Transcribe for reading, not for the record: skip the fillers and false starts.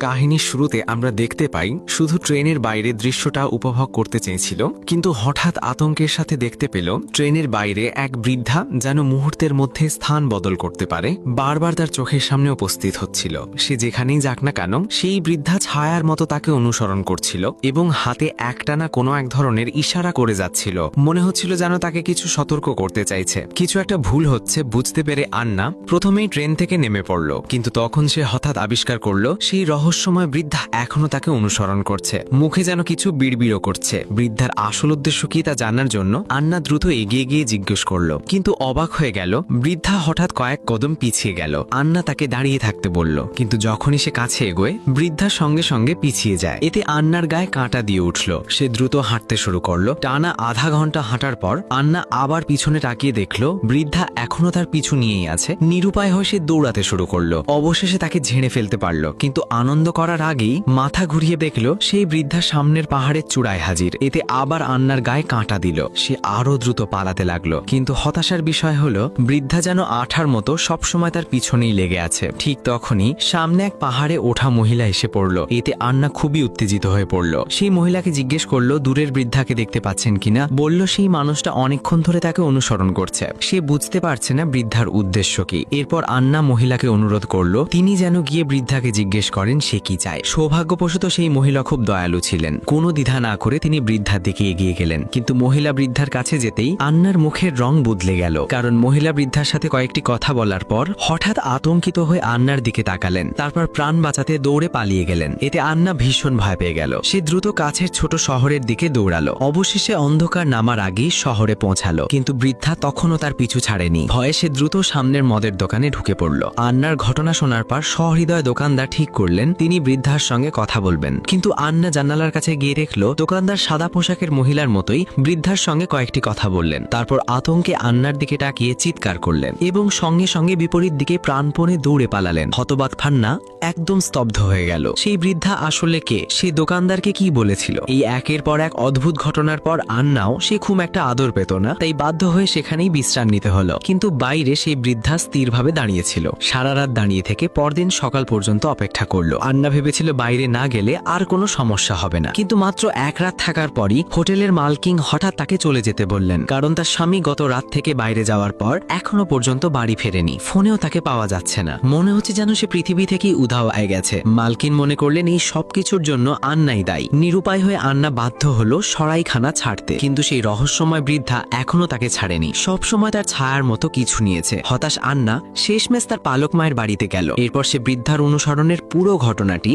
কাহিনীর শুরুতে আমরা দেখতে পাই শুধু ট্রেনের বাইরে দৃশ্যটা উপভোগ করতে চেয়েছিল, কিন্তু হঠাৎ আতঙ্কের সাথে দেখতে পেল ট্রেনের বাইরে এক বৃদ্ধা যেন মুহূর্তের মধ্যে স্থান বদল করতে পারে, বারবার তার চোখের সামনে উপস্থিত হচ্ছিল। সে যেখানেই যাক না কেন সেই বৃদ্ধা ছায়ার মতো তাকে অনুসরণ করছিল এবং হাতে একটানা কোনো এক ধরনের ইশারা করে যাচ্ছিল। মনে হচ্ছিল যেন তাকে কিছু সতর্ক করতে চাইছে। কিছু একটা ভুল হচ্ছে বুঝতে পেরে আন্না প্রথমেই ট্রেন থেকে নেমে পড়ল, কিন্তু তখন সে হঠাৎ আবিষ্কার করলো সেই রহস্যময় বৃদ্ধা এখনো তাকে অনুসরণ করছে, মুখে যেন কিছু বিড়বিড়ও করছে। বৃদ্ধার আসল উদ্দেশ্য কি তা জানার জন্য আন্না দ্রুত এগিয়ে গিয়ে জিজ্ঞেস করলো, কিন্তু অবাক হয়ে গেল বৃদ্ধা হঠাৎ কয়েক কদম পিছিয়ে গেল। আন্না তাকে দাঁড়িয়ে থাকতে বলল, কিন্তু যখনই সে কাছে এগোয় বৃদ্ধা সঙ্গে সঙ্গে পিছিয়ে যায়। এতে আন্নার গায়ে কাঁটা দিয়ে উঠল। সে দ্রুত হাঁটতে শুরু করলো। টানা আধা ঘন্টা হাঁটার পর আন্না আবার পিছনে তাকিয়ে দেখলো বৃদ্ধা এখনো তার পিছু নিয়েই আছে। নিরুপায় হয়ে সে দৌড়াতে শুরু করলো। অবশেষে তাকে ঝেড়ে ফেলতে পারলো, কিন্তু আনন্দ করার আগেই মাথা ঘুরিয়ে দেখলো সেই বৃদ্ধা সামনের পাহাড়ের চূড়ায় হাজির। এতে আবার আন্নার গায়ে কাঁটা দিল। সে আরো দ্রুত পালাতে লাগলো, কিন্তু হতাশার বিষয় হলো বৃদ্ধা যেন আঠার মতো সবসময় তার পিছনেই লেগে আছে। ঠিক তখনই সামনে এক পাহাড়ে ওঠা মহিলা এসে পড়লো। এতে আন্না খুবই উত্তেজিত হয়ে পড়লো। সেই মহিলাকে জিজ্ঞেস করলো দূরের বৃদ্ধাকে দেখতে পাচ্ছেন কিনা। বলল সেই মানুষটা অনেকক্ষণ ধরে তাকে অনুসরণ করছে। সে বুঝতে পারছে না বৃদ্ধার উদ্দেশ্য কি। এরপর আন্না মহিলাকে অনুরোধ করলো তিনি যেন গিয়ে বৃদ্ধাকে জিজ্ঞেস করেন সে কি চায়। সৌভাগ্যবশত সেই মহিলা খুব দয়ালু ছিলেন। কোনো দ্বিধা না করে তিনি বৃদ্ধার দিকে এগিয়ে গেলেন, কিন্তু মহিলা বৃদ্ধার কাছে যেতেই আন্নার মুখের রং বদলে গেল, কারণ মহিলা বৃদ্ধার সাথে কয়েকটি কথা বলার পর হঠাৎ আতঙ্কিত হয়ে আন্নার দিকে তাকালেন। তারপর প্রাণ বাঁচাতে দৌড়ে পালিয়ে গেলেন। এতে আন্না ভীষণ ভয় পেয়ে গেল। সে দ্রুত কাছের ছোট শহরের দিকে দৌড়ালো। অবশেষে অন্ধকার নামার আগেই শহরে পৌঁছালো, কিন্তু বৃদ্ধা তখনও তার পিছু ছাড়েনি। ভয়ে সে দ্রুত সামনের মদের দোকানে ঢুকে পড়ল। আন্নার ঘটনা শোনার পর সহৃদয় দোকানদার ঠিক করলেন তিনি বৃদ্ধার সঙ্গে কথা বলবেন, কিন্তু আন্না জানালার কাছে গিয়ে দেখল দোকানদার সাদা পোশাকের মহিলার মতোই বৃদ্ধার সঙ্গে কয়েকটি কথা বললেন। তারপর আতঙ্কে আন্নার দিকে তাকিয়ে চিৎকার করলেন এবং সঙ্গে সঙ্গে বিপরীত দিকে প্রাণপণে দৌড়ে পালালেন। হতবাক ফান্না একদম স্তব্ধ হয়ে গেল। সেই বৃদ্ধা আসলে কে, সেই দোকানদারকে কি বলেছিল। এই একের পর এক অদ্ভুত ঘটনার পর আন্নাও সে খুব একটা আদর পেত না, তাই বাধ্য হয়ে সেখানেই বিশ্রাম নিতে হলো। কিন্তু বাইরে সেই বৃদ্ধা স্থিরভাবে দাঁড়িয়েছিল। সারা রাত দাঁড়িয়ে থেকে পরদিন সকাল পর্যন্ত অপেক্ষা করলো। আন্না ভেবেছিল বাইরে না গেলে আর কোনো সমস্যা হবে না, কিন্তু মাত্র এক রাত থাকার পরই হোটেলের মালকিন হঠাৎ তাকে চলে যেতে বললেন, কারণ তার স্বামী গত রাত থেকে বাইরে যাওয়ার পর এখনো পর্যন্ত বাড়ি ফেরেনি। ফোনেও তাকে পাওয়া যাচ্ছে না। মনে হচ্ছে যেন সে পৃথিবী থেকেই উধাও হয়ে গেছে। মালকিন মনে করলেন এই সবকিছুর জন্য আন্নাই দায়ী। নিরুপায় হয়ে আন্না বাধ্য হলো সরাইখানা ছাড়তে, কিন্তু সেই রহস্যময় বৃদ্ধা এখনো তাকে ছাড়েনি। সবসময় তার ছায়ার মতো কিছু নিয়েছে। হতাশ আন্না শেষমেশ তার পালক মায়ের বাড়িতে গেল। এরপর সে বৃদ্ধার অনুসরণের পুরো ঘটনাটি